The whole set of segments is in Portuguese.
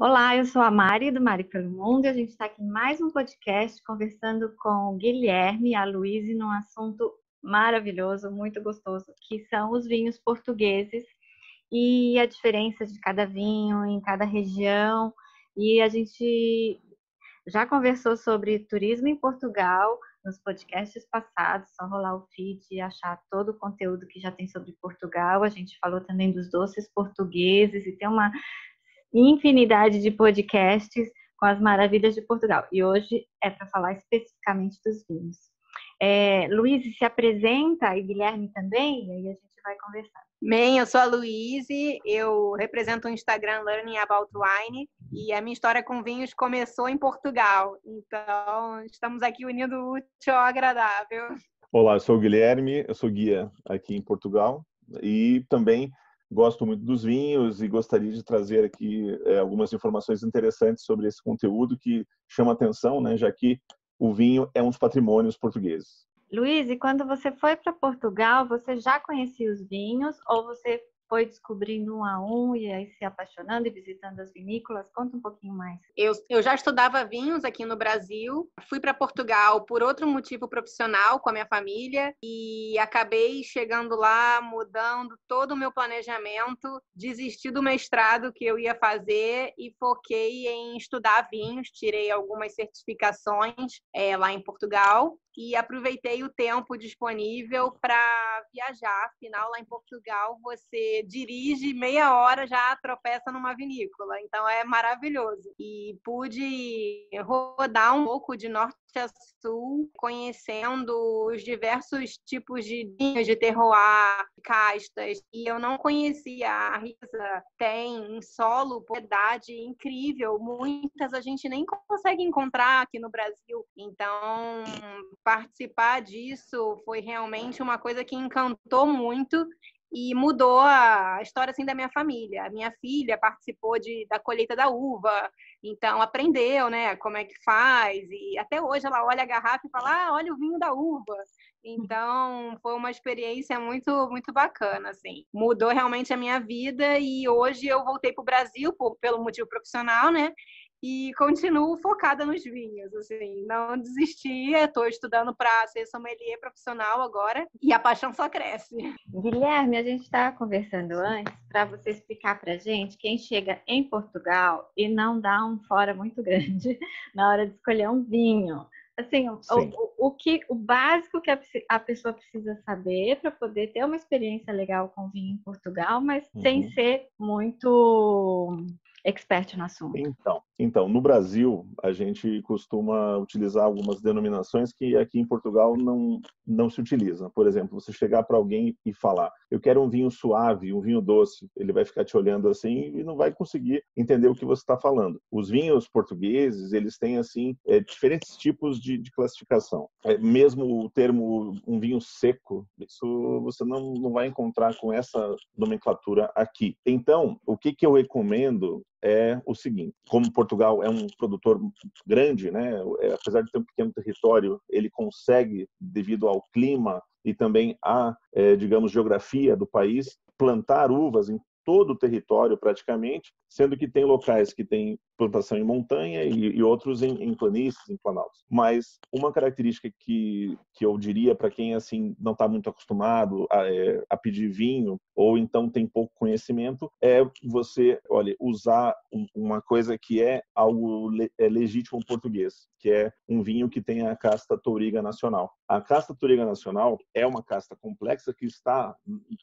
Olá, eu sou a Mari, do Mari pelo Mundo, e a gente está aqui em mais um podcast conversando com o Guilherme e a Luíse num assunto maravilhoso, muito gostoso, que são os vinhos portugueses e a diferença de cada vinho em cada região. E a gente já conversou sobre turismo em Portugal nos podcasts passados, só rolar o feed e achar todo o conteúdo que já tem sobre Portugal. A gente falou também dos doces portugueses e tem uma infinidade de podcasts com as maravilhas de Portugal. E hoje é para falar especificamente dos vinhos. Luiz se apresenta e Guilherme também, e aí a gente vai conversar. Bem, eu sou a Luíse, eu represento o Instagram Learning About Wine e a minha história com vinhos começou em Portugal. Então, estamos aqui unindo o útil ao agradável. Olá, eu sou o Guilherme, eu sou guia aqui em Portugal e também gosto muito dos vinhos e gostaria de trazer aqui algumas informações interessantes sobre esse conteúdo que chama atenção, né, já que o vinho é um dos patrimônios portugueses. Luiz, e quando você foi para Portugal, você já conhecia os vinhos ou você foi descobrindo um a um e aí se apaixonando e visitando as vinícolas? Conta um pouquinho mais. Eu já estudava vinhos aqui no Brasil, fui para Portugal por outro motivo profissional com a minha família e acabei chegando lá, mudando todo o meu planejamento, desisti do mestrado que eu ia fazer e foquei em estudar vinhos, tirei algumas certificações lá em Portugal e aproveitei o tempo disponível para viajar. Afinal, lá em Portugal, você dirige meia hora, já tropeça numa vinícola. Então, é maravilhoso. E pude rodar um pouco de norte a sul, conhecendo os diversos tipos de vinhos, de terroir, castas. E eu não conhecia. A Risa tem em solo propriedade incrível. Muitas a gente nem consegue encontrar aqui no Brasil. Então, participar disso foi realmente uma coisa que encantou muito e mudou a história assim da minha família. A minha filha participou da colheita da uva, então aprendeu, né, como é que faz, e até hoje ela olha a garrafa e fala: olha o vinho da uva. Então, foi uma experiência muito, muito bacana, assim. Mudou realmente a minha vida e hoje eu voltei para o Brasil pelo motivo profissional, né? E continuo focada nos vinhos, assim, não desisti, estou estudando para ser sommelier profissional agora e a paixão só cresce. Guilherme, a gente estava conversando antes para você explicar para a gente quem chega em Portugal e não dá um fora muito grande na hora de escolher um vinho. Assim, o básico que a pessoa precisa saber para poder ter uma experiência legal com vinho em Portugal, mas sem ser muito expert no assunto. Então, no Brasil, a gente costuma utilizar algumas denominações que aqui em Portugal não se utilizam. Por exemplo, você chegar para alguém e falar: eu quero um vinho suave, um vinho doce, ele vai ficar te olhando assim e não vai conseguir entender o que você está falando. Os vinhos portugueses, eles têm assim diferentes tipos de classificação. Mesmo o termo um vinho seco, isso você não vai encontrar com essa nomenclatura aqui. Então, o que eu recomendo é o seguinte: como Portugal é um produtor grande, né, apesar de ter um pequeno território, ele consegue, devido ao clima e também à, digamos, geografia do país, plantar uvas em todo o território praticamente, sendo que tem locais que têm plantação em montanha e outros em planícies, em planaltos. Mas uma característica que eu diria para quem assim não está muito acostumado a pedir vinho ou então tem pouco conhecimento é você, olha, usar uma coisa que é algo legítimo português, que é um vinho que tem a casta Touriga Nacional. A casta Touriga Nacional é uma casta complexa que está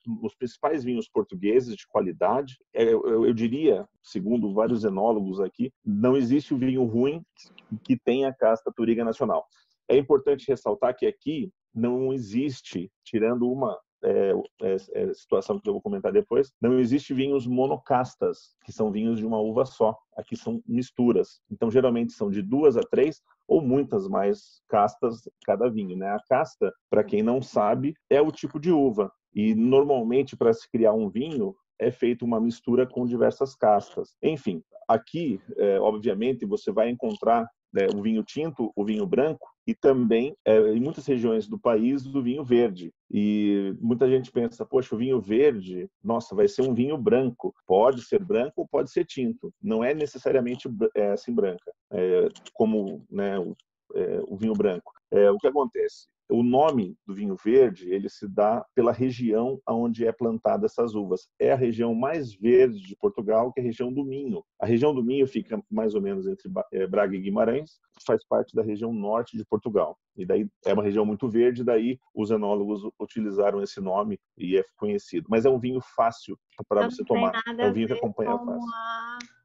nos principais vinhos portugueses de qualidade. Eu diria, segundo vários enólogos aqui, não existe o vinho ruim que tenha a casta Touriga Nacional. É importante ressaltar que aqui não existe, tirando uma situação que eu vou comentar depois, não existe vinhos monocastas, que são vinhos de uma uva só. Aqui são misturas. Então, geralmente são de 2 a 3 ou muitas mais castas cada vinho, né? A casta, para quem não sabe, é o tipo de uva. E, normalmente, para se criar um vinho, é feita uma mistura com diversas castas. Enfim, aqui, obviamente, você vai encontrar né, o vinho tinto, o vinho branco e também, em muitas regiões do país, o vinho verde. E muita gente pensa, poxa, o vinho verde, nossa, vai ser um vinho branco. Pode ser branco ou pode ser tinto. Não é necessariamente assim branca, como, né, o vinho branco. O que acontece? O nome do vinho verde, ele se dá pela região onde é plantada essas uvas. É a região mais verde de Portugal, que é a região do Minho. A região do Minho fica mais ou menos entre Braga e Guimarães, faz parte da região norte de Portugal. E daí é uma região muito verde, daí os enólogos utilizaram esse nome e é conhecido. Mas é um vinho fácil para Então você não tem tomar. É nada a um vinho que ver acompanha com fácil.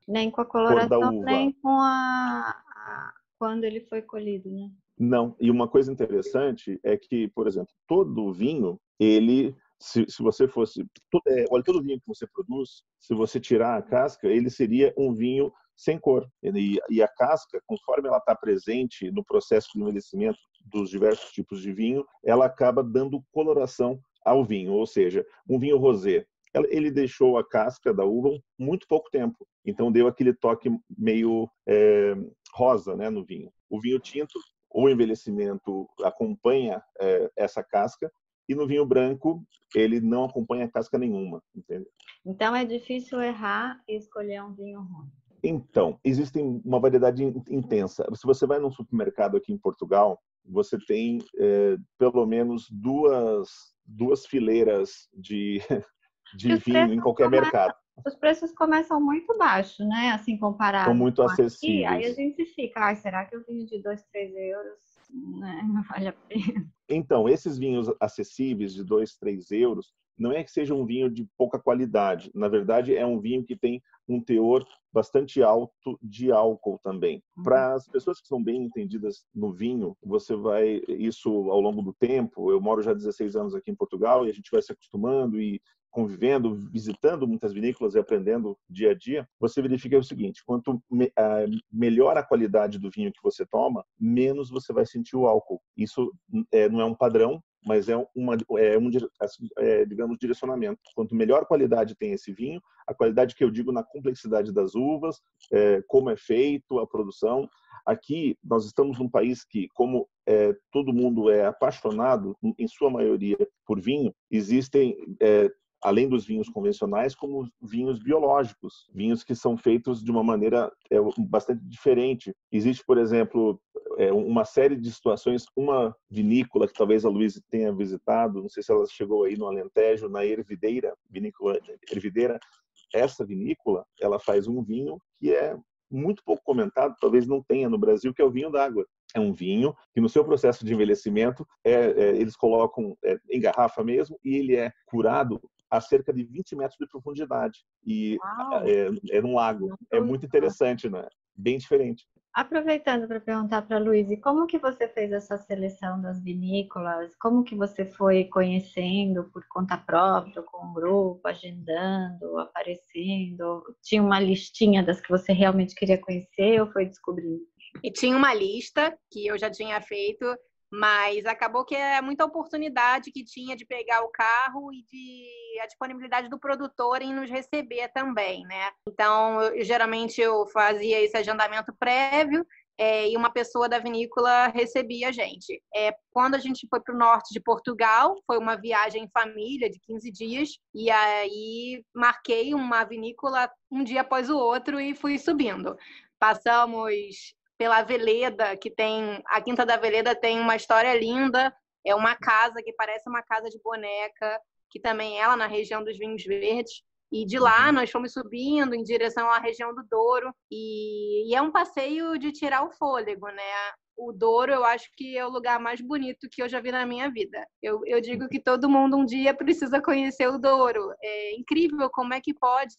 nem com a Cor da coloração, uva. nem com quando ele foi colhido, né? Não. E uma coisa interessante é que, por exemplo, todo vinho, ele, se você fosse, olha, todo vinho que você produz, se você tirar a casca, ele seria um vinho sem cor. E a casca, conforme ela está presente no processo de envelhecimento dos diversos tipos de vinho, ela acaba dando coloração ao vinho. Ou seja, um vinho rosé, ele deixou a casca da uva muito pouco tempo. Então deu aquele toque meio rosa, né, no vinho. O vinho tinto, o envelhecimento acompanha essa casca, e no vinho branco ele não acompanha casca nenhuma, entende? Então é difícil errar e escolher um vinho ruim. Então, existe uma variedade intensa. Se você vai num supermercado aqui em Portugal, você tem pelo menos duas fileiras de E os vinho em qualquer mercado. Os preços começam muito baixos, né? Assim, São comparado muito com aqui, aí a acessíveis. gente fica, será que o vinho de 2, 3 euros, né, não vale a pena? Então, esses vinhos acessíveis de 2, 3 euros, não é que seja um vinho de pouca qualidade. Na verdade, é um vinho que tem um teor bastante alto de álcool também. Para as pessoas que são bem entendidas no vinho, você vai, isso ao longo do tempo, eu moro já há 16 anos aqui em Portugal, e a gente vai se acostumando e convivendo, visitando muitas vinícolas e aprendendo dia a dia, você verifica o seguinte: quanto melhor a qualidade do vinho que você toma, menos você vai sentir o álcool. Isso não é um padrão, mas digamos, direcionamento. Quanto melhor qualidade tem esse vinho, a qualidade que eu digo na complexidade das uvas, como é feito a produção. Aqui nós estamos num país que, como todo mundo é apaixonado, em sua maioria, por vinho, existem além dos vinhos convencionais, como vinhos biológicos, vinhos que são feitos de uma maneira bastante diferente. Existe, por exemplo, uma série de situações, uma vinícola que talvez a Luísa tenha visitado, não sei se ela chegou aí no Alentejo, na Ervideira, vinícola Ervideira. Essa vinícola, ela faz um vinho que é muito pouco comentado, talvez não tenha no Brasil, que é o vinho d'água. É um vinho que no seu processo de envelhecimento, eles colocam em garrafa mesmo, e ele é curado a cerca de 20 metros de profundidade. E num lago. É muito interessante, né? Bem diferente. Aproveitando para perguntar para a Luísa, como que você fez essa seleção das vinícolas? Como que você foi conhecendo por conta própria, com um grupo, agendando, aparecendo? Tinha uma listinha das que você realmente queria conhecer ou foi descobrindo? E tinha uma lista que eu já tinha feito, mas acabou que é muita oportunidade que tinha de pegar o carro e a disponibilidade do produtor em nos receber também, né? Então, geralmente eu fazia esse agendamento prévio, e uma pessoa da vinícola recebia a gente. Quando a gente foi para o norte de Portugal, foi uma viagem em família de 15 dias, e aí marquei uma vinícola um dia após o outro e fui subindo. Passamos pela Veleda, que tem a Quinta da Veleda, tem uma história linda, é uma casa que parece uma casa de boneca, que também é lá na região dos vinhos verdes, e de lá nós fomos subindo em direção à região do Douro, e é um passeio de tirar o fôlego, né? O Douro, eu acho que é o lugar mais bonito que eu já vi na minha vida. Eu digo que todo mundo um dia precisa conhecer o Douro. É incrível como é que pode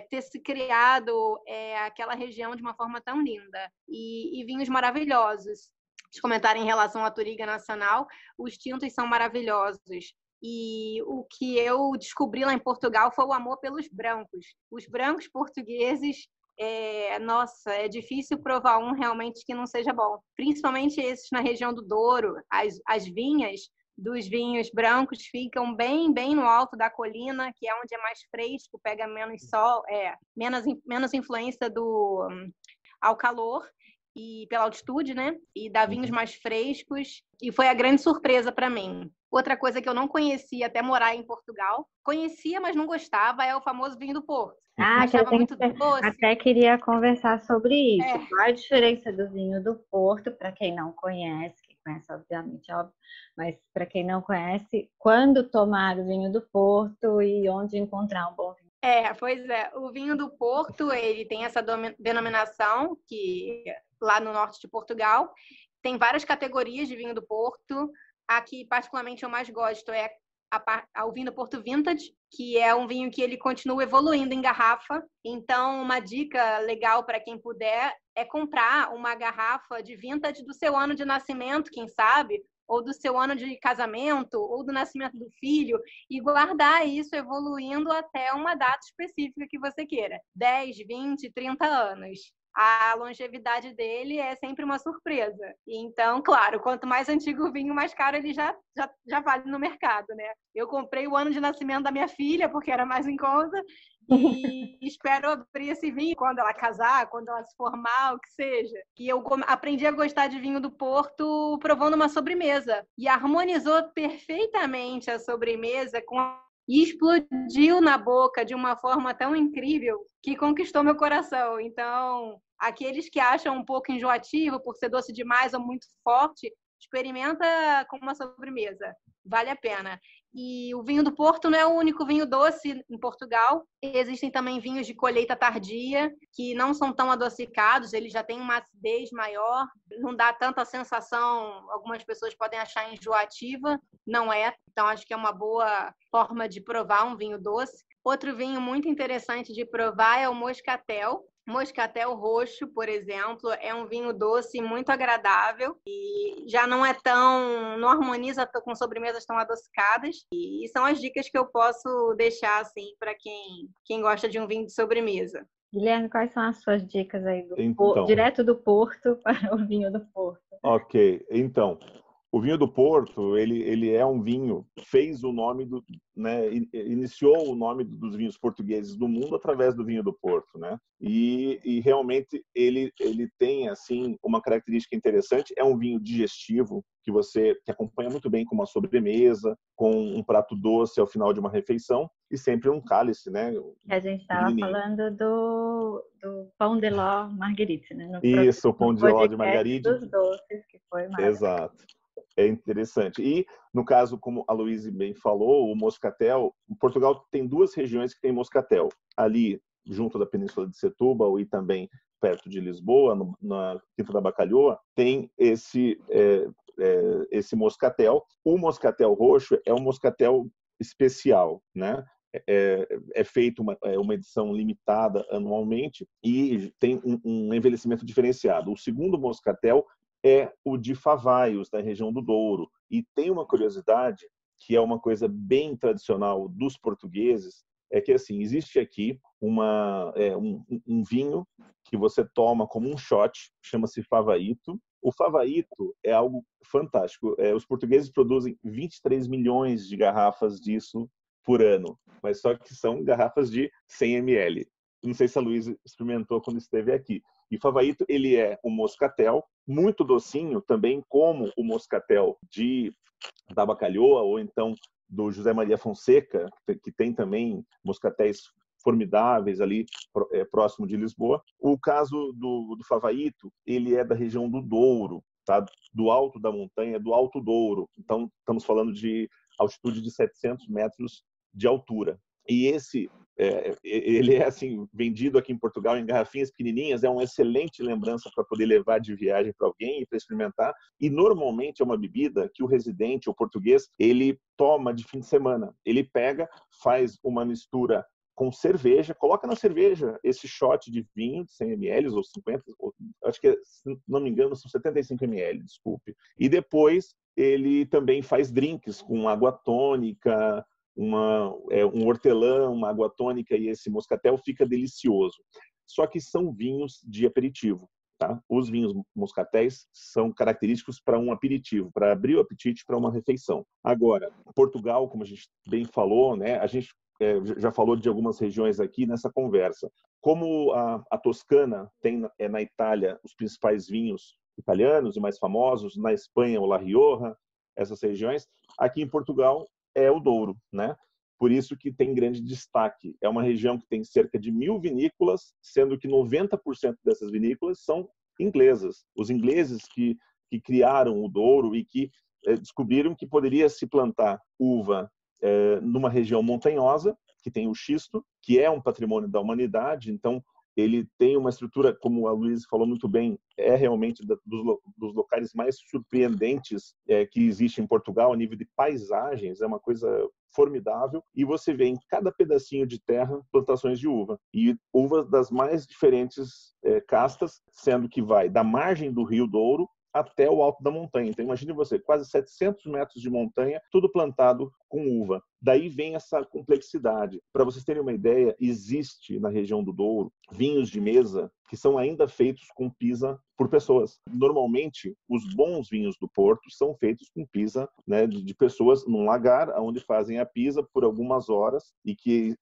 ter se criado aquela região de uma forma tão linda. E vinhos maravilhosos. De comentar em relação à Touriga Nacional, os tintos são maravilhosos. E o que eu descobri lá em Portugal foi o amor pelos brancos. Os brancos portugueses, nossa, é difícil provar um realmente que não seja bom. Principalmente esses na região do Douro. As vinhas dos vinhos brancos ficam bem, bem no alto da colina, que é onde é mais fresco, pega menos sol, menos influência ao calor. e pela altitude, né? E dá vinhos mais frescos. E foi a grande surpresa para mim. Outra coisa que eu não conhecia até morar em Portugal, conhecia, mas não gostava, é o famoso vinho do Porto. Que a Achava gente muito doce. até queria conversar sobre isso. É. Qual a diferença do vinho do Porto, para quem não conhece, quem conhece, obviamente, óbvio, mas para quem não conhece, quando tomar o vinho do Porto e onde encontrar um bom vinho? Pois é. O vinho do Porto, ele tem essa denominação que lá no norte de Portugal tem várias categorias de vinho do Porto. A que particularmente eu mais gosto é o vinho do Porto Vintage, que é um vinho que ele continua evoluindo em garrafa. Então, uma dica legal para quem puder é comprar uma garrafa de vintage do seu ano de nascimento, quem sabe, ou do seu ano de casamento, ou do nascimento do filho, e guardar isso evoluindo até uma data específica que você queira. 10, 20, 30 anos. A longevidade dele é sempre uma surpresa. Então, claro, quanto mais antigo o vinho, mais caro ele já vale no mercado, né? Eu comprei o ano de nascimento da minha filha, porque era mais em conta, e espero abrir esse vinho quando ela casar, quando ela se formar, o que seja. E eu aprendi a gostar de vinho do Porto provando uma sobremesa. E harmonizou perfeitamente a sobremesa e explodiu na boca de uma forma tão incrível que conquistou meu coração. Então, aqueles que acham um pouco enjoativo por ser doce demais ou muito forte, experimenta com uma sobremesa. Vale a pena. E o vinho do Porto não é o único vinho doce em Portugal. Existem também vinhos de colheita tardia, que não são tão adocicados, eles já têm uma acidez maior, não dá tanta sensação, algumas pessoas podem achar enjoativa, não é. Então, acho que é uma boa forma de provar um vinho doce. Outro vinho muito interessante de provar é o Moscatel. Moscatel roxo, por exemplo, é um vinho doce muito agradável e já não harmoniza com sobremesas tão adocicadas. E são as dicas que eu posso deixar assim para quem gosta de um vinho de sobremesa. Guilherme, quais são as suas dicas aí Então, direto do Porto para o vinho do Porto? Ok, então, o vinho do Porto, ele é um vinho, fez o nome né, iniciou o nome dos vinhos portugueses do mundo através do vinho do Porto, né? E realmente ele tem assim uma característica interessante, é um vinho digestivo que acompanha muito bem com uma sobremesa, com um prato doce ao final de uma refeição e sempre um cálice, né? A gente estava falando do pão de ló Marguerite, né? Isso, o pão de ló de Margaride. Dos doces, que foi maravilhoso. Exato. É interessante. E, no caso, como a Luíse bem falou, o moscatel, Portugal tem duas regiões que tem moscatel. Ali, junto da Península de Setúbal e também perto de Lisboa, na Quinta da Bacalhoa, tem esse moscatel. O moscatel roxo é um moscatel especial, né? É feita uma edição limitada anualmente e tem um envelhecimento diferenciado. O segundo moscatel é o de Favaios, da região do Douro. E tem uma curiosidade, que é uma coisa bem tradicional dos portugueses, é que assim, existe aqui um vinho que você toma como um shot, chama-se Favaito. O Favaito é algo fantástico. Os portugueses produzem 23 milhões de garrafas disso por ano, mas só que são garrafas de 100 ml. Não sei se a Luísa experimentou quando esteve aqui. E Favaito, ele é um moscatel muito docinho, também como o moscatel da Bacalhoa ou então do José Maria Fonseca, que tem também moscatéis formidáveis ali próximo de Lisboa. O caso do Favaito, ele é da região do Douro, tá? Do alto da montanha, do Alto Douro. Então, estamos falando de altitude de 700 metros de altura. E ele é assim vendido aqui em Portugal em garrafinhas pequenininhas, é uma excelente lembrança para poder levar de viagem para alguém e para experimentar. E normalmente é uma bebida que o residente, o português, ele toma de fim de semana. Ele pega, faz uma mistura com cerveja, coloca na cerveja esse shot de vinho de 100 ml ou 50, acho que, se não me engano, são 75 ml, desculpe. E depois ele também faz drinks com água tônica, um hortelã, uma água tônica, e esse moscatel fica delicioso. Só que são vinhos de aperitivo. Tá? Os vinhos moscatéis são característicos para um aperitivo, para abrir o apetite para uma refeição. Agora, Portugal, como a gente bem falou, né, a gente já falou de algumas regiões aqui nessa conversa. como a Toscana tem na Itália os principais vinhos italianos e mais famosos, na Espanha o La Rioja, essas regiões, aqui em Portugal é o Douro, né? Por isso que tem grande destaque. É uma região que tem cerca de 1.000 vinícolas, sendo que 90% dessas vinícolas são inglesas. Os ingleses que criaram o Douro e que descobriram que poderia se plantar uva numa região montanhosa, que tem o xisto, que é um patrimônio da humanidade. Então, ele tem uma estrutura, como a Luísa falou muito bem, é realmente dos locais mais surpreendentes que existe em Portugal, a nível de paisagens, é uma coisa formidável, e você vê em cada pedacinho de terra plantações de uva, e uvas das mais diferentes castas, sendo que vai da margem do Rio Douro até o alto da montanha. Então, imagine você, quase 700 metros de montanha, tudo plantado com uva. Daí vem essa complexidade. Para vocês terem uma ideia, existe na região do Douro vinhos de mesa que são ainda feitos com pisa por pessoas. Normalmente, os bons vinhos do Porto são feitos com pisa, né, de pessoas num lagar, onde fazem a pisa por algumas horas e que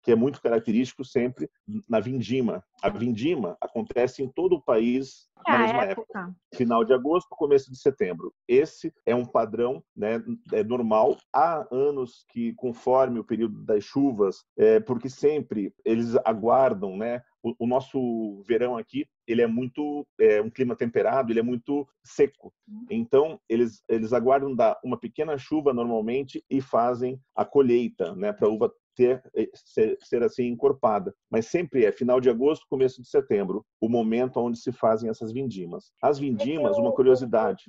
é muito característico sempre na vindima. A vindima acontece em todo o país na mesma época. Final de agosto, começo de setembro. Esse é um padrão, né, normal. Há anos que, conforme o período das chuvas, porque sempre eles aguardam, né? O nosso verão aqui, ele é muito um clima temperado, ele é muito seco. Então, eles aguardam dar uma pequena chuva normalmente e fazem a colheita, né, para a uva ser assim encorpada. Mas sempre é final de agosto, começo de setembro, o momento onde se fazem essas vindimas. As vindimas, uma curiosidade.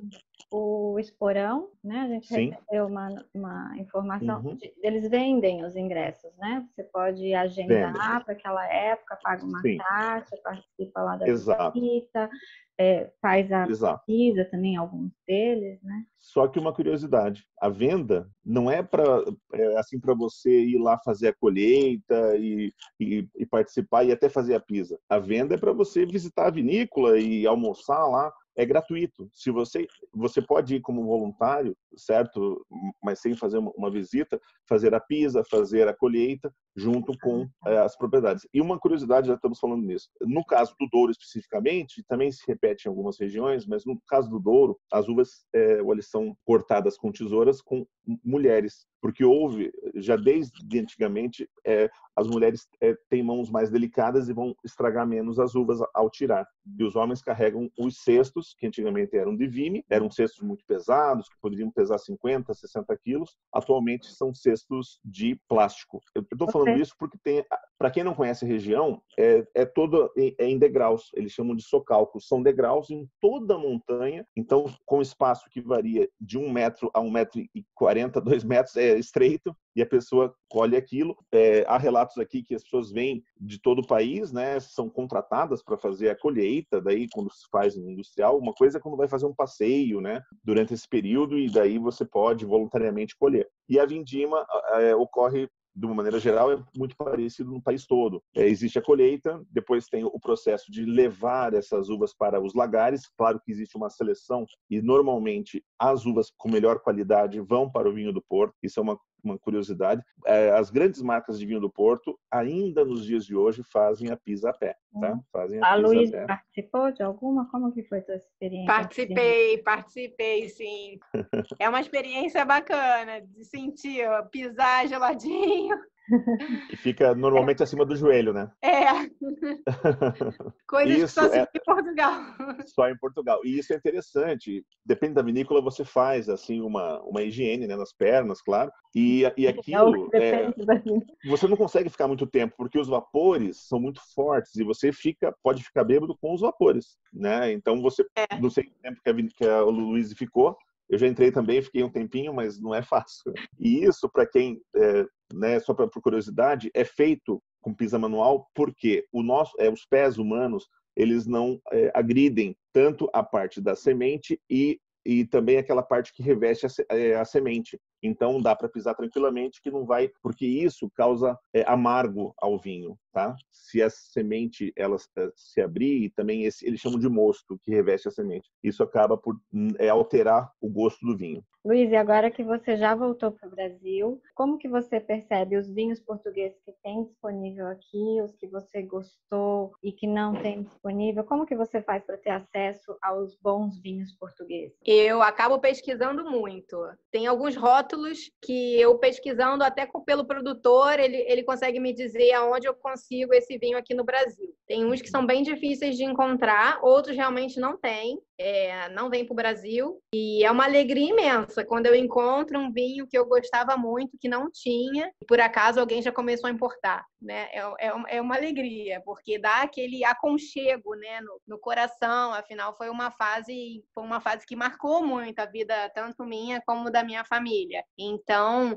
O Esporão, né? A gente recebeu uma informação. Eles vendem os ingressos, né? Você pode agendar para aquela época, paga uma taxa, participa lá da visita, faz a pesquisa também, alguns deles, né? Só que uma curiosidade, a venda não é para assim para você ir lá fazer a colheita e participar e até fazer a pisa. A venda é para você visitar a vinícola e almoçar lá. É gratuito. Se você pode ir como voluntário, certo? Mas sem fazer uma visita, fazer a pisa, fazer a colheita junto com as propriedades. E uma curiosidade, já estamos falando nisso. No caso do Douro especificamente, também se repete em algumas regiões, mas no caso do Douro, as uvas elas são cortadas com tesouras com mulheres, porque houve, já desde antigamente, as mulheres têm mãos mais delicadas e vão estragar menos as uvas ao tirar. E os homens carregam os cestos, que antigamente eram de vime, eram cestos muito pesados, que poderiam pesar 50, 60 quilos. Atualmente são cestos de plástico. Eu estou falando isso porque para quem não conhece a região, todo em degraus. Eles chamam de socalcos. São degraus em toda a montanha. Então, com espaço que varia de 1 metro a 1,40 m, 2 metros, é estreito, e a pessoa colhe aquilo. Há relatos aqui que as pessoas vêm de todo o país, né, são contratadas para fazer a colheita, daí quando se faz em industrial, uma coisa é quando vai fazer um passeio, né, durante esse período, e daí você pode voluntariamente colher. E a vindima ocorre de uma maneira geral, é muito parecido no país todo. Existe a colheita, depois tem o processo de levar essas uvas para os lagares. Claro que existe uma seleção e, normalmente, as uvas com melhor qualidade vão para o vinho do Porto. Isso é uma curiosidade. As grandes marcas de vinho do Porto, ainda nos dias de hoje, fazem a pisa a pé. Tá? Fazem a Luísa participou de alguma? Como que foi a tua experiência? Participei, sim. É uma experiência bacana de sentir, pisar geladinho. E fica normalmente acima do joelho, né? Coisas que só se vê em Portugal. Só em Portugal. E isso é interessante. Depende da vinícola, você faz assim uma higiene, né, nas pernas, claro. E aquilo, você não consegue ficar muito tempo, porque os vapores são muito fortes e você pode ficar bêbado com os vapores, né? Então você, não sei o tempo que a Luísa ficou. Eu já entrei também, fiquei um tempinho, mas não é fácil. E isso, para quem, né, só por curiosidade, é feito com pisa manual, porque os pés humanos, eles não agridem tanto a parte da semente e também aquela parte que reveste a semente. Então dá para pisar tranquilamente, que não vai, porque isso causa amargo ao vinho, tá? Se a semente ela se abrir, e também eles chamam de mosto, que reveste a semente. Isso acaba por alterar o gosto do vinho. Luiz, e agora que você já voltou para o Brasil, como que você percebe os vinhos portugueses que tem disponível aqui, os que você gostou e que não tem disponível? Como que você faz para ter acesso aos bons vinhos portugueses? Eu acabo pesquisando muito. Tem alguns rótulos que eu pesquisando até pelo produtor, ele consegue me dizer aonde eu consigo esse vinho aqui no Brasil. Tem uns que são bem difíceis de encontrar, outros realmente não tem. Não vem para o Brasil. E é uma alegria imensa quando eu encontro um vinho que eu gostava muito, que não tinha, e por acaso alguém já começou a importar. Né? É uma alegria, porque dá aquele aconchego, né, no coração. Afinal, foi uma fase que marcou muito a vida, tanto minha como da minha família. Então,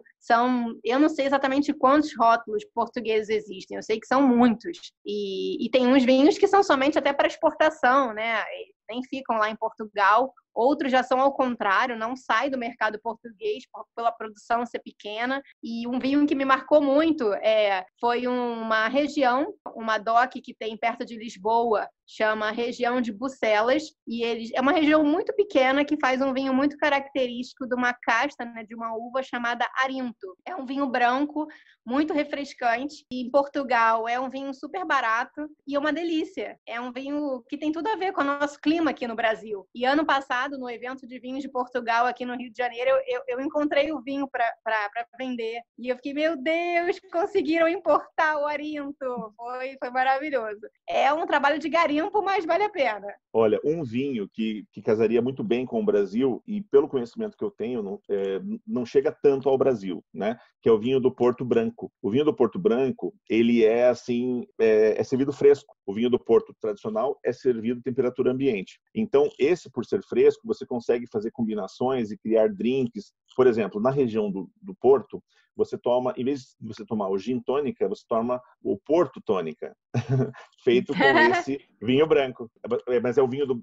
eu não sei exatamente quantos rótulos portugueses existem, eu sei que são muitos. E tem uns vinhos que são somente até para exportação, né? Nem ficam lá em Portugal. Outros já são ao contrário, não sai do mercado português pela produção ser pequena. E um vinho que me marcou muito foi uma região, uma DOC que tem perto de Lisboa, chama região de Bucelas, e é uma região muito pequena que faz um vinho muito característico de uma casta, né, de uma uva chamada Arinto. É um vinho branco, muito refrescante, e em Portugal é um vinho super barato e é uma delícia. É um vinho que tem tudo a ver com o nosso clima aqui no Brasil. E ano passado, no evento de vinhos de Portugal aqui no Rio de Janeiro, eu encontrei o vinho para vender. E eu fiquei, meu Deus, conseguiram importar o Arinto. Foi maravilhoso. É um trabalho de garimpo, mas vale a pena. Olha, um vinho que casaria muito bem com o Brasil, e pelo conhecimento que eu tenho, não chega tanto ao Brasil, né? Que é o vinho do Porto Branco. O vinho do Porto Branco, ele é assim, é servido fresco. O vinho do Porto tradicional é servido em temperatura ambiente. Então, esse, por ser fresco, você consegue fazer combinações e criar drinks. Por exemplo, na região do Porto, você toma, em vez de você tomar o gin tônica, você toma o Porto tônica, feito com esse vinho branco. Mas é um vinho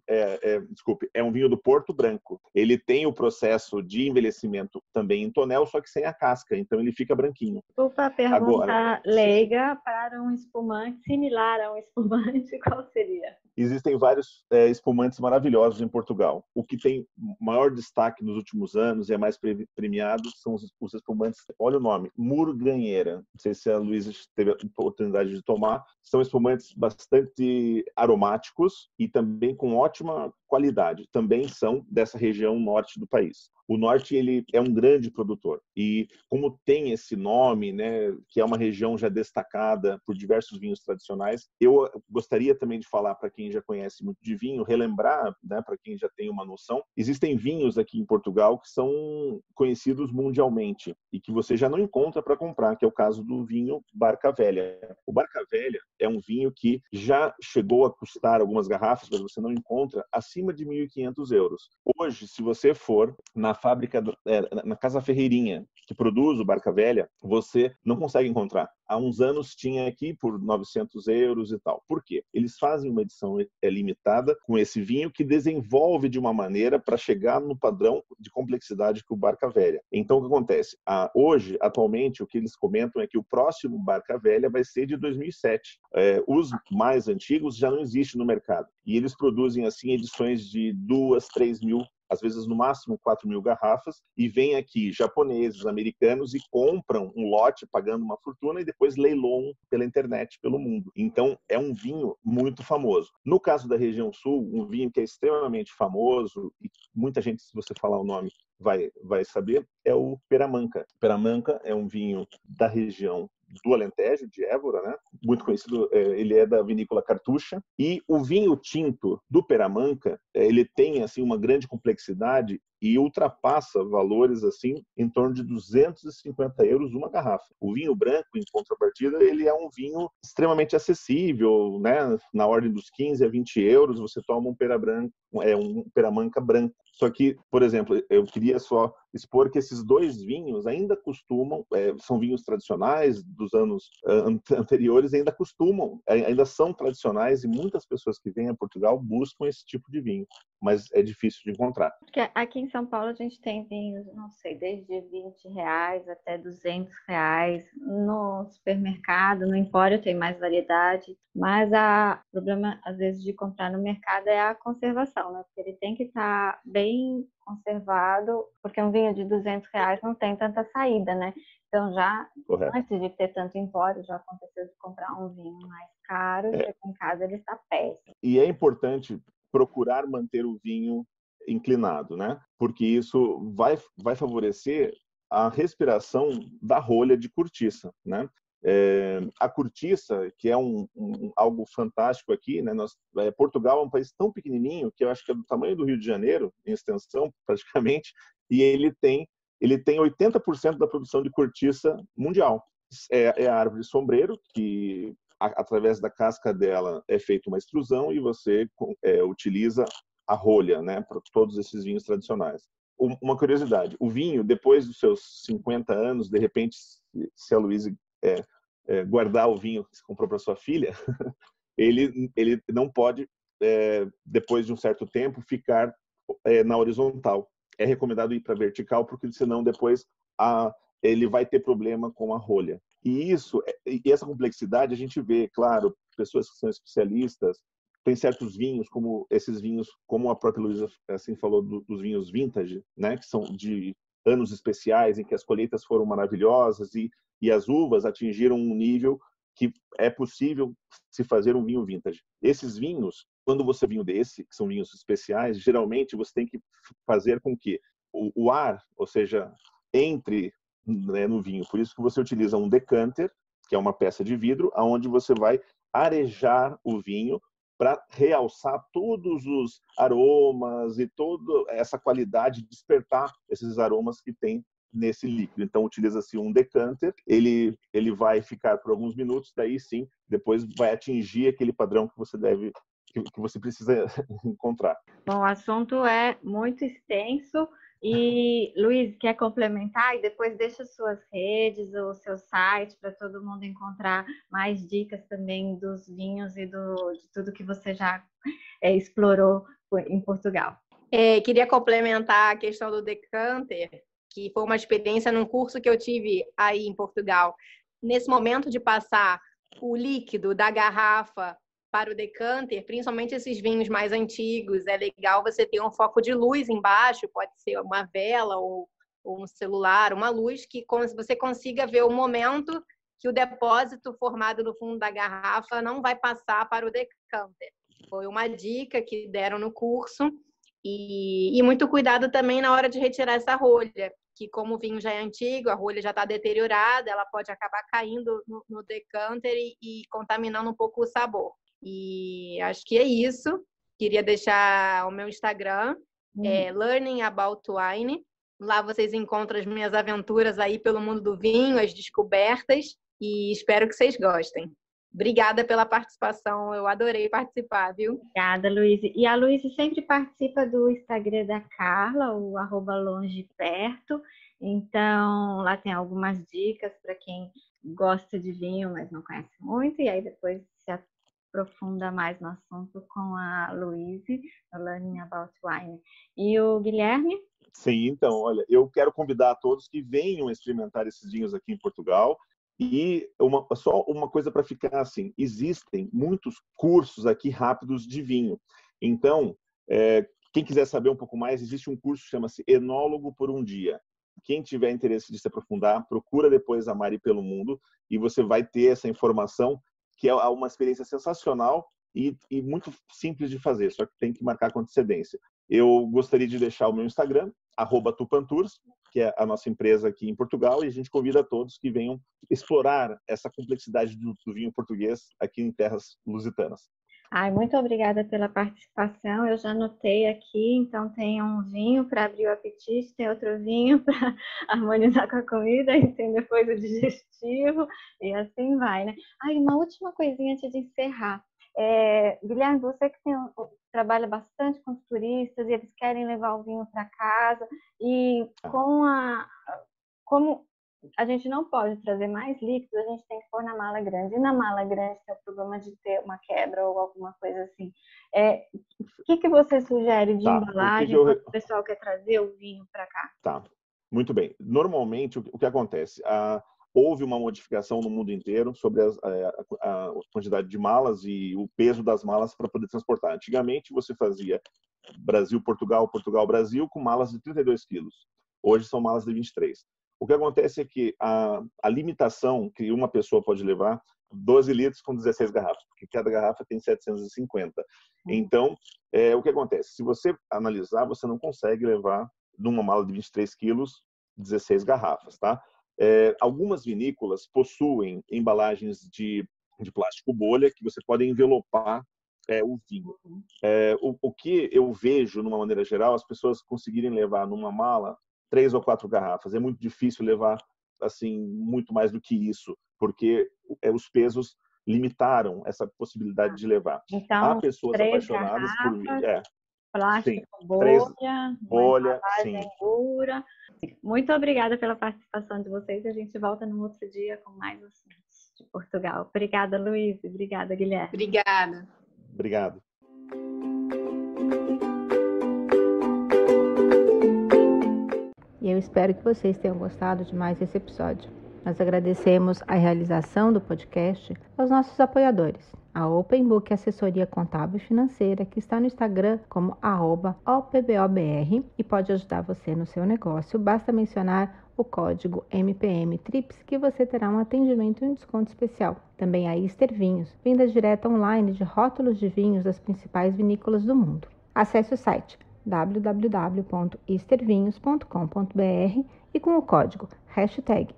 é um vinho do Porto Branco. Ele tem o processo de envelhecimento também em tonel, só que sem a casca, então ele fica branquinho. Desculpa perguntar leiga para um espumante similar a um espumante, qual seria? Existem vários espumantes maravilhosos em Portugal. O que tem maior destaque nos últimos anos e é mais premiado são os espumantes, olha o nome, Murganheira. Não sei se a Luísa teve a oportunidade de tomar. São espumantes bastante aromáticos e também com ótima qualidade. Também são dessa região norte do país. O norte, ele é um grande produtor e como tem esse nome, né, que é uma região já destacada por diversos vinhos tradicionais, eu gostaria também de falar para quem já conhece muito de vinho, relembrar, né, para quem já tem uma noção, existem vinhos aqui em Portugal que são conhecidos mundialmente e que você já não encontra para comprar, que é o caso do vinho Barca Velha. O Barca Velha é um vinho que já chegou a custar algumas garrafas, mas você não encontra, acima de 1.500 euros. Hoje, se você for na fábrica, na Casa Ferreirinha, que produz o Barca Velha, você não consegue encontrar. Há uns anos tinha aqui por 900 euros e tal. Por quê? Eles fazem uma edição limitada com esse vinho que desenvolve de uma maneira para chegar no padrão de complexidade que o Barca Velha. Então, o que acontece? Hoje, atualmente, o que eles comentam é que o próximo Barca Velha vai ser de 2007. Os mais antigos já não existem no mercado. E eles produzem, assim, edições de 2, 3 mil, às vezes no máximo 4.000 garrafas, e vêm aqui japoneses, americanos e compram um lote pagando uma fortuna e depois leiloam pela internet, pelo mundo. Então, é um vinho muito famoso. No caso da região sul, um vinho que é extremamente famoso, e muita gente, se você falar o nome, vai saber, é o Peramanca. Peramanca é um vinho da região do Alentejo, de Évora, né? Muito conhecido, ele é da vinícola Cartucha. E o vinho tinto do Peramanca, ele tem assim uma grande complexidade e ultrapassa valores assim em torno de 250 euros uma garrafa. O vinho branco, em contrapartida, ele é um vinho extremamente acessível, né? Na ordem dos 15 a 20 euros, você toma um Peramanca branco. Só que, por exemplo, eu queria só expor que esses dois vinhos ainda costumam, são vinhos tradicionais dos anos anteriores, ainda são tradicionais e muitas pessoas que vêm a Portugal buscam esse tipo de vinho. mas é difícil de encontrar. Porque aqui em São Paulo a gente tem vinhos, não sei, desde R$ 20 até R$ 200. No supermercado, no empório tem mais variedade, mas o problema, às vezes, de comprar no mercado é a conservação, né? Porque ele tem que estar bem conservado, porque um vinho de R$ 200 não tem tanta saída, né? Então, já Correto. antes de ter tanto empório, já aconteceu de comprar um vinho mais caro e chegar em casa ele está péssimo. E é importante procurar manter o vinho inclinado, né? Porque isso vai favorecer a respiração da rolha de cortiça, né? A cortiça, que é algo fantástico aqui, né? Portugal é um país tão pequenininho que eu acho que é do tamanho do Rio de Janeiro, em extensão, praticamente, e ele tem 80% da produção de cortiça mundial. É a árvore sombreiro, que através da casca dela é feita uma extrusão e você utiliza a rolha, né, para todos esses vinhos tradicionais. Uma curiosidade, o vinho, depois dos seus 50 anos, de repente, se a Luísa guardar o vinho que você comprou para sua filha, ele não pode, depois de um certo tempo, ficar na horizontal. É recomendado ir para vertical, porque senão depois ele vai ter problema com a rolha. E essa complexidade a gente vê, claro, pessoas que são especialistas, tem certos vinhos, como esses vinhos, como a própria Luísa assim falou, dos vinhos vintage, né, que são de anos especiais, em que as colheitas foram maravilhosas e as uvas atingiram um nível que é possível se fazer um vinho vintage. Esses vinhos, quando você vinho desse, que são vinhos especiais, geralmente você tem que fazer com que o ar, ou seja, entre, né, no vinho. Por isso que você utiliza um decanter, que é uma peça de vidro, aonde você vai arejar o vinho para realçar todos os aromas e toda essa qualidade, despertar esses aromas que tem nesse líquido. Então, utiliza-se um decanter, ele vai ficar por alguns minutos, daí sim, depois vai atingir aquele padrão que você precisa encontrar. Bom, o assunto é muito extenso e, Luiz, quer complementar? E depois deixa suas redes ou seu site para todo mundo encontrar mais dicas também dos vinhos e de tudo que você já explorou em Portugal. Queria complementar a questão do decanter, que foi uma experiência num curso que eu tive aí em Portugal. Nesse momento de passar o líquido da garrafa para o decanter, principalmente esses vinhos mais antigos, é legal você ter um foco de luz embaixo, pode ser uma vela ou um celular, uma luz que você consiga ver o momento que o depósito formado no fundo da garrafa não vai passar para o decanter. Foi uma dica que deram no curso. E muito cuidado também na hora de retirar essa rolha, que como o vinho já é antigo, a rolha já está deteriorada, ela pode acabar caindo no decanter e contaminando um pouco o sabor. E acho que é isso. Queria deixar o meu Instagram, Learning About Wine. Lá vocês encontram as minhas aventuras aí pelo mundo do vinho, as descobertas, e espero que vocês gostem. Obrigada pela participação, eu adorei participar, viu? Obrigada, Luiz. E a Luiz sempre participa do Instagram da Carla, o @longeperto. Então, lá tem algumas dicas para quem gosta de vinho, mas não conhece muito. E aí depois se aprofunda mais no assunto com a Luiz, no Learning About Wine. E o Guilherme? Sim, então, olha, eu quero convidar a todos que venham experimentar esses vinhos aqui em Portugal. E só uma coisa para ficar assim, existem muitos cursos aqui rápidos de vinho. Então, quem quiser saber um pouco mais, existe um curso que chama-se Enólogo por um Dia. Quem tiver interesse de se aprofundar, procura depois a Mari pelo Mundo e você vai ter essa informação, que é uma experiência sensacional e muito simples de fazer, só que tem que marcar com antecedência. Eu gostaria de deixar o meu Instagram, @tupantours, que é a nossa empresa aqui em Portugal, e a gente convida todos que venham explorar essa complexidade do vinho português aqui em terras lusitanas. Muito obrigada pela participação. Eu já anotei aqui, então tem um vinho para abrir o apetite, tem outro vinho para harmonizar com a comida, e tem depois o digestivo, e assim vai, né? Uma última coisinha antes de encerrar. Guilherme, você que trabalha bastante com os turistas e eles querem levar o vinho para casa, e como a gente não pode trazer mais líquidos, a gente tem que pôr na mala grande. E na mala grande tem o problema de ter uma quebra ou alguma coisa assim. O que você sugere de embalagem quando o pessoal quer trazer o vinho para cá? Tá, muito bem. Normalmente, o que acontece? Houve uma modificação no mundo inteiro sobre a quantidade de malas e o peso das malas para poder transportar. Antigamente, você fazia Brasil-Portugal, Portugal-Brasil com malas de 32 quilos. Hoje são malas de 23. O que acontece é que a limitação que uma pessoa pode levar 12 litros com 16 garrafas, porque cada garrafa tem 750. Então, o que acontece? Se você analisar, você não consegue levar numa mala de 23 quilos 16 garrafas, tá? Algumas vinícolas possuem embalagens de plástico bolha que você pode envelopar o vinho. O que eu vejo, numa maneira geral, as pessoas conseguirem levar numa mala 3 ou 4 garrafas. É muito difícil levar assim muito mais do que isso, porque os pesos limitaram essa possibilidade de levar. Então, há pessoas apaixonadas por vinho. Plástico, sim, bolha, sim. Dura. Muito obrigada pela participação de vocês. A gente volta num outro dia com mais assuntos de Portugal. Obrigada, Luiz. Obrigada, Guilherme. Obrigada. Obrigado. E eu espero que vocês tenham gostado de mais esse episódio. Nós agradecemos a realização do podcast aos nossos apoiadores. A Open Book Assessoria Contábil e Financeira, que está no Instagram como @opbobr e pode ajudar você no seu negócio. Basta mencionar o código MPM-TRIPS que você terá um atendimento e um desconto especial. Também a Easter Vinhos, venda direta online de rótulos de vinhos das principais vinícolas do mundo. Acesse o site www.eastervinhos.com.br e com o código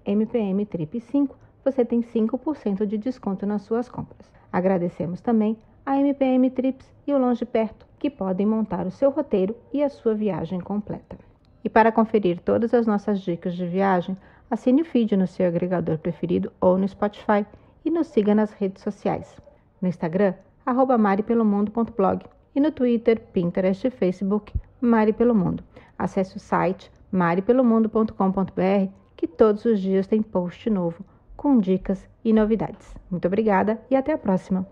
#MPMTRIP5 você tem 5% de desconto nas suas compras. Agradecemos também a MPM Trips e o Longe Perto, que podem montar o seu roteiro e a sua viagem completa. E para conferir todas as nossas dicas de viagem, assine o feed no seu agregador preferido ou no Spotify e nos siga nas redes sociais. No Instagram, @maripelomundo.blog e no Twitter, Pinterest e Facebook, Mari Pelo Mundo. Acesse o site maripelomundo.com.br que todos os dias tem post novo com dicas e novidades. Muito obrigada e até a próxima!